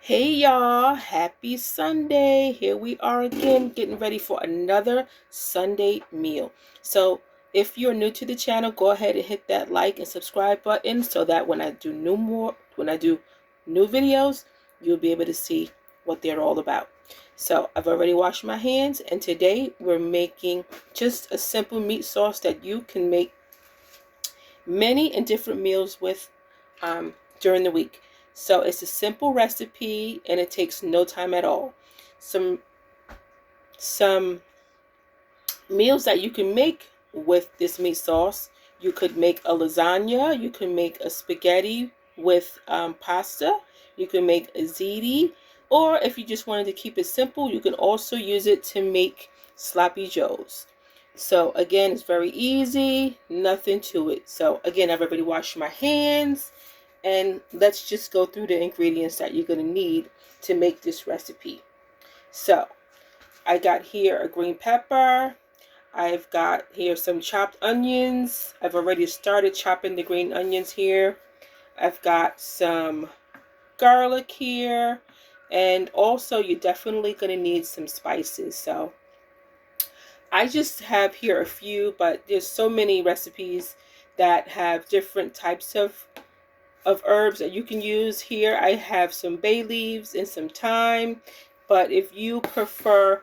Hey y'all, happy Sunday. Here we are again getting ready for another Sunday meal. So if you're new to the channel, go ahead and hit that like and subscribe button so that when I do new videos, you'll be able to see what they're all about. So I've already washed my hands, and today we're making just a simple meat sauce that you can make many and different meals with during the week. So it's a simple recipe and it takes no time at all. Some meals that you can make with this meat sauce. You could make a lasagna. You can make a spaghetti with pasta. You can make a ziti. Or if you just wanted to keep it simple, you can also use it to make sloppy joes. So again, it's very easy, nothing to it. So again, I've already washed my hands, and let's just go through the ingredients that you're going to need to make this recipe. So I got here a green pepper. I've got here some chopped onions. I've already started chopping the green onions here. I've got some garlic here. And also you're definitely going to need some spices. So I just have here a few, but there's so many recipes that have different types of herbs that you can use. Here I have some bay leaves and some thyme, but if you prefer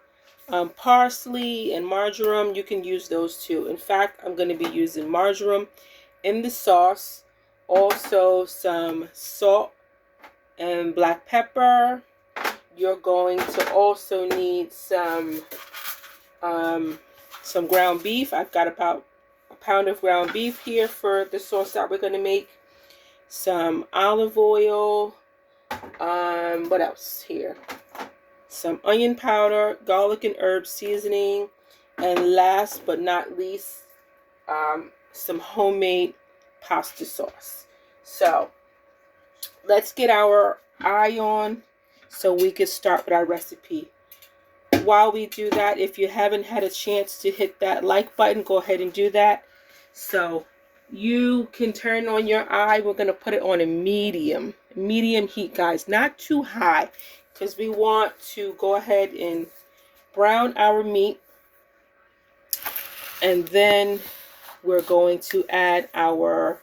parsley and marjoram, you can use those too. In fact, I'm going to be using marjoram in the sauce. Also some salt and black pepper. You're going to also need some ground beef. I've got about a pound of ground beef here for the sauce that we're going to make. Some olive oil. What else here? Some onion powder, garlic and herb seasoning, and last but not least, some homemade pasta sauce. So let's get our eye on so we can start with our recipe. While we do that, if you haven't had a chance to hit that like button, go ahead and do that. So you can turn on your eye. We're going to put it on a medium heat, guys, not too high, because we want to go ahead and brown our meat, and then we're going to add our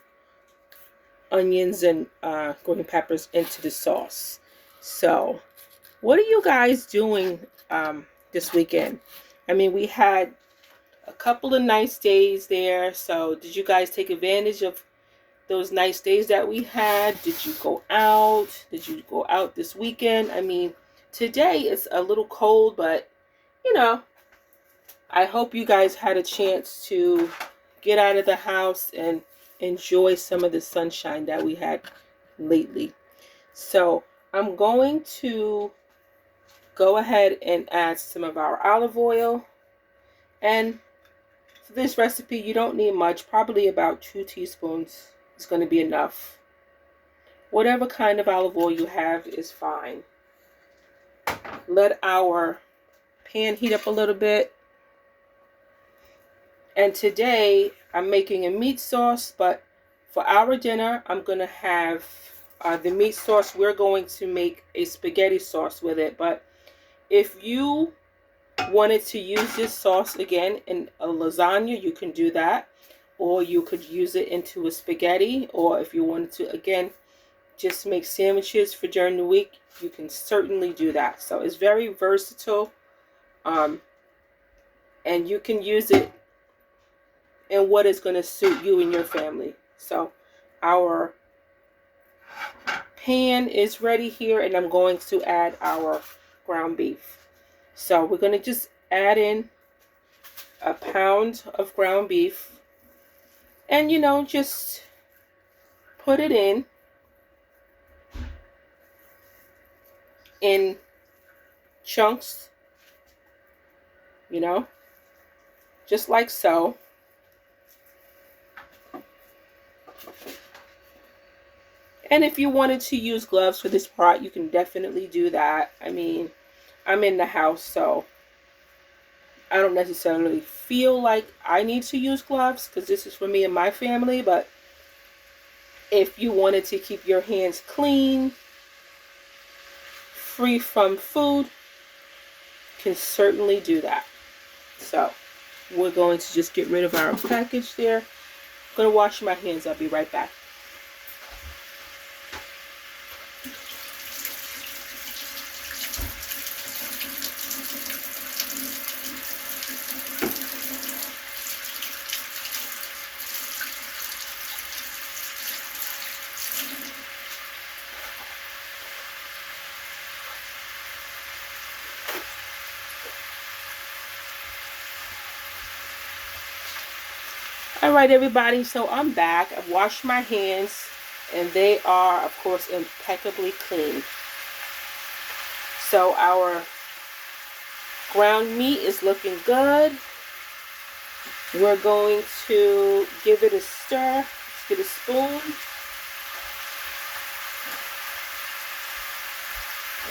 onions and green peppers into the sauce. So what are you guys doing this weekend? I mean, we had a couple of nice days there. So did you guys take advantage of those nice days that we had? Did you go out? Did you go out this weekend? I mean, today it's a little cold, but you know, I hope you guys had a chance to get out of the house and enjoy some of the sunshine that we had lately. So I'm going to go ahead and add some of our olive oil. And for this recipe, you don't need much, probably about 2 teaspoons is going to be enough. Whatever kind of olive oil you have is fine. Let our pan heat up a little bit. And today I'm making a meat sauce, but for our dinner, I'm going to have the meat sauce. We're going to make a spaghetti sauce with it. But if you wanted to use this sauce again in a lasagna, you can do that. Or you could use it into a spaghetti. Or if you wanted to, again, just make sandwiches for during the week, you can certainly do that. So it's very versatile. And you can use it in what is going to suit you and your family. So our pan is ready here, and I'm going to add our ground beef. So we're going to just add in a pound of ground beef, and just put it in chunks, just like so. And if you wanted to use gloves for this part, you can definitely do that. I mean, I'm in the house, so I don't necessarily feel like I need to use gloves because this is for me and my family, but If you wanted to keep your hands clean, free from food, can certainly do that. So we're going to just get rid of our package there. I'm going to wash my hands. I'll be right back. All right, everybody, so I'm back. I've washed my hands, and they are, of course, impeccably clean. So our ground meat is looking good. We're going to give it a stir. Let's get a spoon.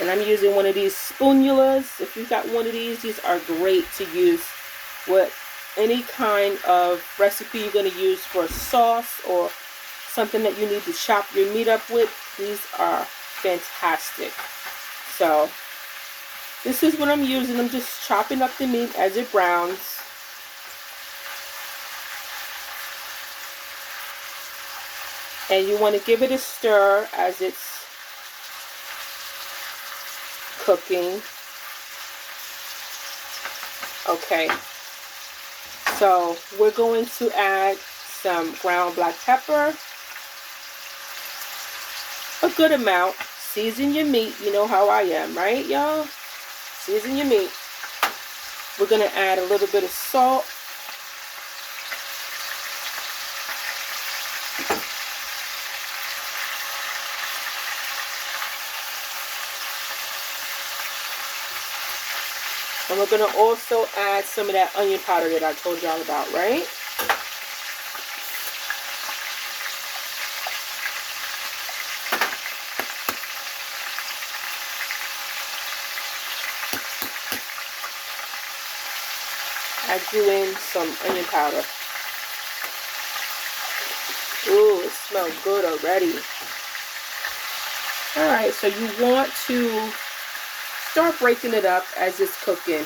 And I'm using one of these spoonulas. If you've got one of these are great to use with any kind of recipe you're going to use for sauce or something that you need to chop your meat up with. These are fantastic. So this is what I'm using. I'm just chopping up the meat as it browns. And you want to give it a stir as it's cooking. Okay. So we're going to add some ground black pepper, a good amount. Season your meat. You know how I am, right, y'all? Season your meat. We're going to add a little bit of salt. And we're going to also add some of that onion powder that I told y'all about, right? Add you in some onion powder. Ooh, it smells good already. Alright, so you want to start breaking it up as it's cooking.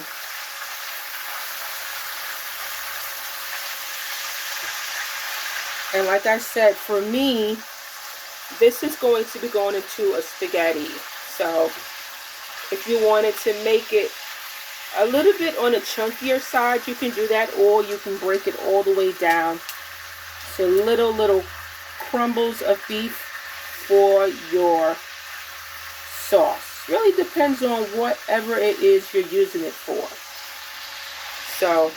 And like I said, for me, this is going to be going into a spaghetti. So if you wanted to make it a little bit on a chunkier side, you can do that, or you can break it all the way down to little crumbles of beef for your sauce. Really depends on whatever it is you're using it for. So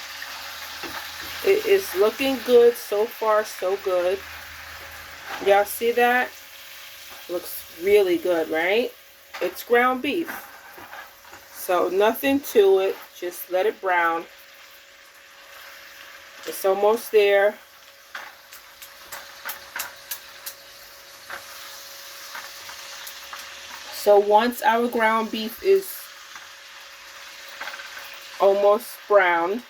it is looking good so far, so good. Y'all see that? Looks really good, right? It's ground beef. So nothing to it, just let it brown. It's almost there. So once our ground beef is almost brown,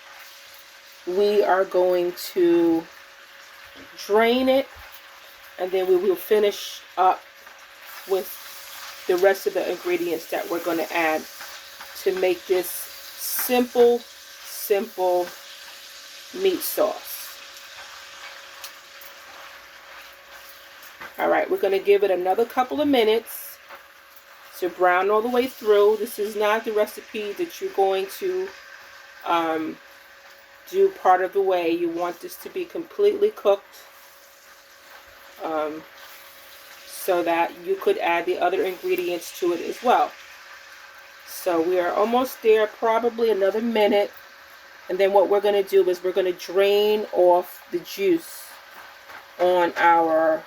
we are going to drain it, and then we will finish up with the rest of the ingredients that we're going to add to make this simple meat sauce. Alright, we're going to give it another couple of minutes to brown all the way through. This is not the recipe that you're going to do part of the way. You want this to be completely cooked so that you could add the other ingredients to it as well. So we are almost there, probably another minute. And then what we're going to do is we're going to drain off the juice on our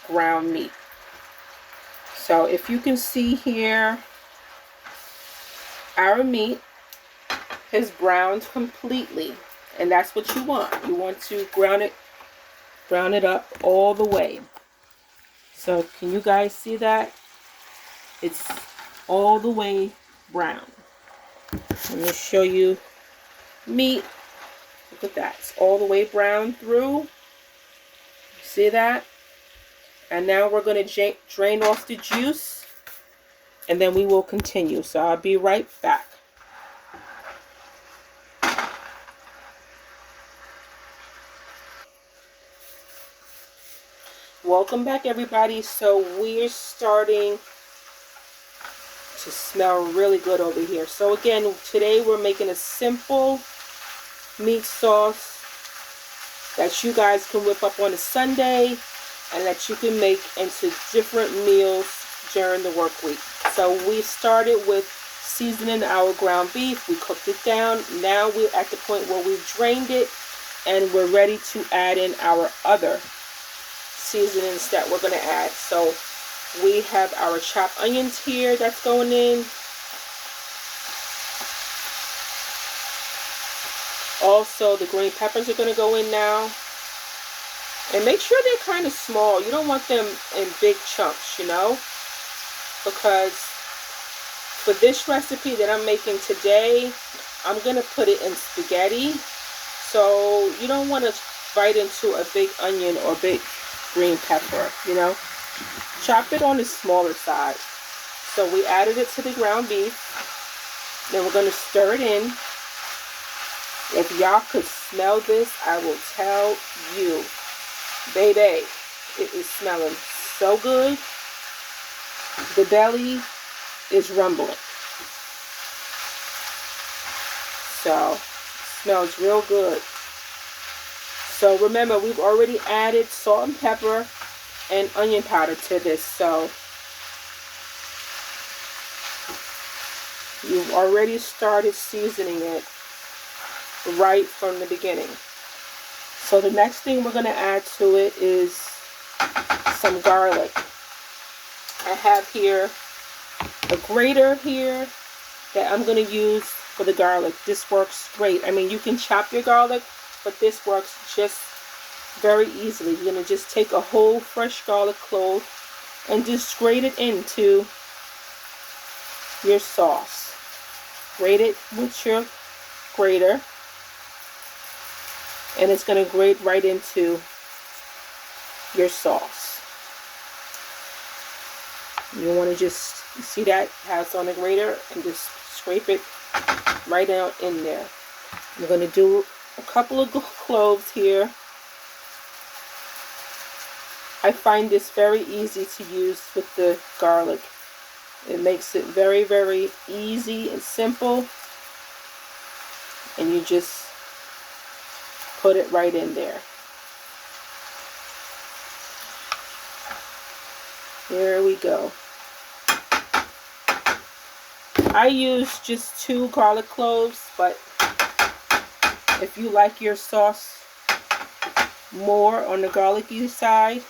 ground meat. So if you can see here, our meat has browned completely, and that's what you want. You want to brown it up all the way. So can you guys see that? It's all the way brown. Let me show you meat. Look at that. It's all the way brown through. See that? And now we're going to drain off the juice, and then we will continue. So I'll be right back. Welcome back, everybody. So we're starting to smell really good over here. So again, today we're making a simple meat sauce that you guys can whip up on a Sunday and that you can make into different meals during the work week. So we started with seasoning our ground beef. We cooked it down. Now we're at the point where we've drained it and we're ready to add in our other seasonings that we're going to add. So we have our chopped onions here that's going in. Also, the green peppers are going to go in now. And make sure they're kind of small. You don't want them in big chunks, you know, because for this recipe that I'm making today, I'm going to put it in spaghetti. So you don't want to bite into a big onion or big green pepper, you know. Chop it on the smaller side. So we added it to the ground beef. Then we're going to stir it in. If y'all could smell this, I will tell you. Baby, it is smelling so good. The belly is rumbling. So, smells real good. So remember, we've already added salt and pepper and onion powder to this. So, you've already started seasoning it right from the beginning. So the next thing we're going to add to it is some garlic. I have here a grater here that I'm going to use for the garlic. This works great. I mean, you can chop your garlic, but this works just very easily. You're going to just take a whole fresh garlic clove and just grate it into your sauce. Grate it with your grater. And it's going to grate right into your sauce. You want to just see that how it's on the grater and just scrape it right down in there. I'm going to do a couple of cloves here. I find this very easy to use with the garlic. It makes it very, very easy and simple. And you just put it right in there. There we go. I use just 2 garlic cloves, but if you like your sauce more on the garlicky side,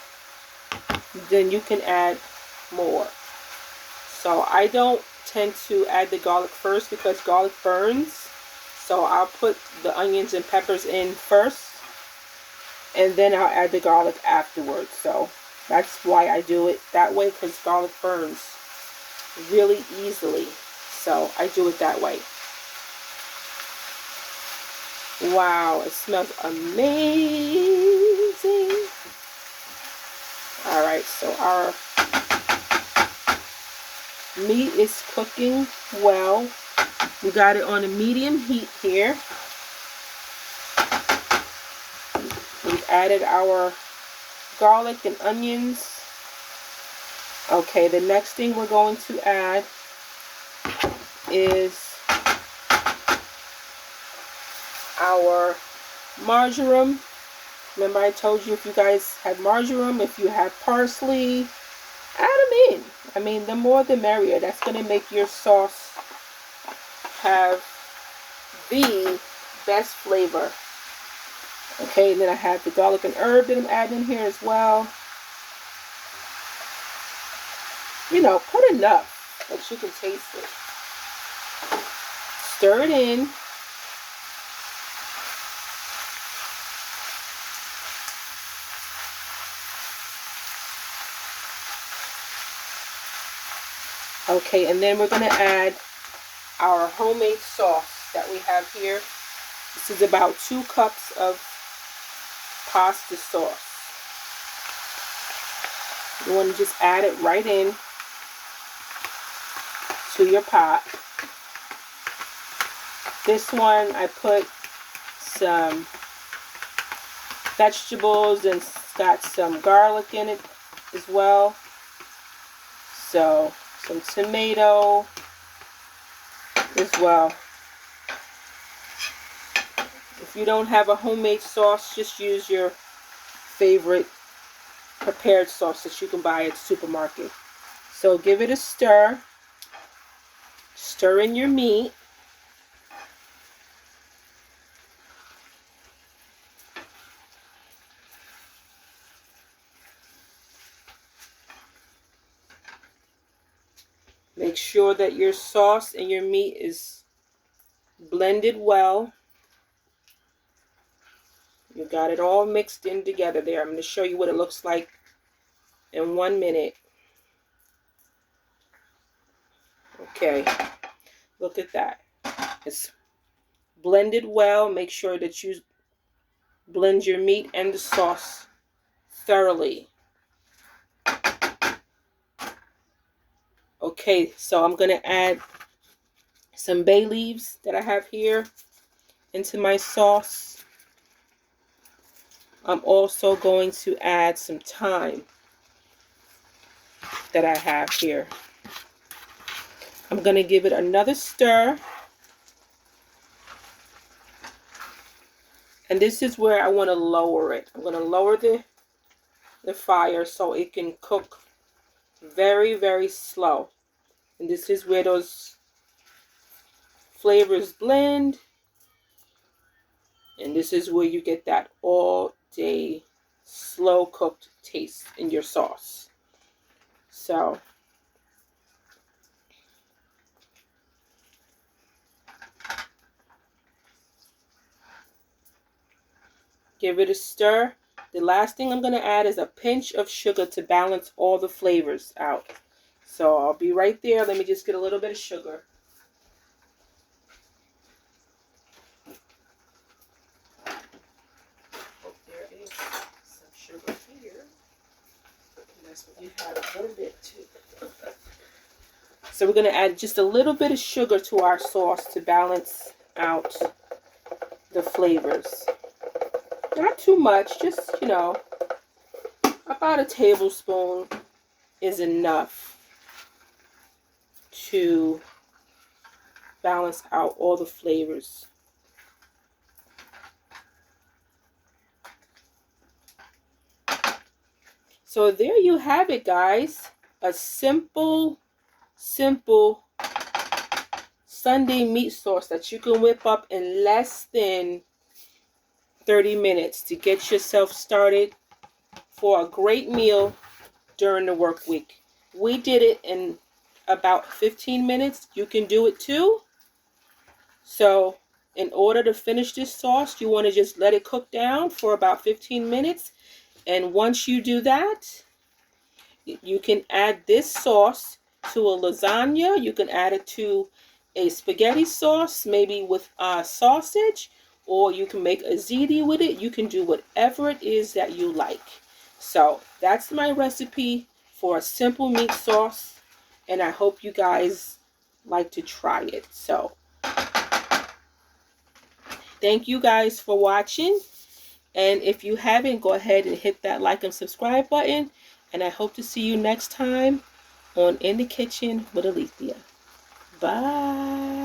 then you can add more. So I don't tend to add the garlic first because garlic burns. So I'll put the onions and peppers in first, and then I'll add the garlic afterwards. So that's why I do it that way, because garlic burns really easily. So I do it that way. Wow, it smells amazing. Alright, so our meat is cooking well. We got it on a medium heat here. We've added our garlic and onions. Okay, the next thing we're going to add is our marjoram. Remember I told you if you guys have marjoram, if you have parsley, add them in. I mean, the more the merrier. That's going to make your sauce have the best flavor. Okay, and then I have the garlic and herb that I'm adding in here as well. You know, put enough that you can taste it. Stir it in. Okay, and then we're going to add our homemade sauce that we have here. This is about 2 cups of pasta sauce. You want to just add it right in to your pot. This one I put some vegetables and got some garlic in it as well. So some tomato as well. If you don't have a homemade sauce, just use your favorite prepared sauce that you can buy at the supermarket. So give it a stir. Stir in your meat. Make sure that your sauce and your meat is blended well. You got it all mixed in together there. I'm going to show you what it looks like in 1 minute. Okay, look at that. It's blended well. Make sure that you blend your meat and the sauce thoroughly. Okay, so I'm going to add some bay leaves that I have here into my sauce. I'm also going to add some thyme that I have here. I'm going to give it another stir. And this is where I want to lower it. I'm going to lower the fire so it can cook very, very slow. And this is where those flavors blend. And this is where you get that all day slow cooked taste in your sauce. So give it a stir. The last thing I'm going to add is a pinch of sugar to balance all the flavors out. So I'll be right there. Let me just get a little bit of sugar. Oh, there is some sugar here. And that's what you have, a little bit too. So we're going to add just a little bit of sugar to our sauce to balance out the flavors. Not too much, just, you know, about a tablespoon is enough to balance out all the flavors. So there you have it, guys. A simple Sunday meat sauce that you can whip up in less than 30 minutes to get yourself started for a great meal during the work week. We did it in about 15 minutes. You can do it too. So in order to finish this sauce, you want to just let it cook down for about 15 minutes. And once you do that, you can add this sauce to a lasagna. You can add it to a spaghetti sauce, maybe with sausage, or you can make a ziti with it. You can do whatever it is that you like. So that's my recipe for a simple meat sauce, and I hope you guys like to try it. So thank you guys for watching, and if you haven't, go ahead and hit that like and subscribe button, and I hope to see you next time on In the Kitchen with Alethea. Bye.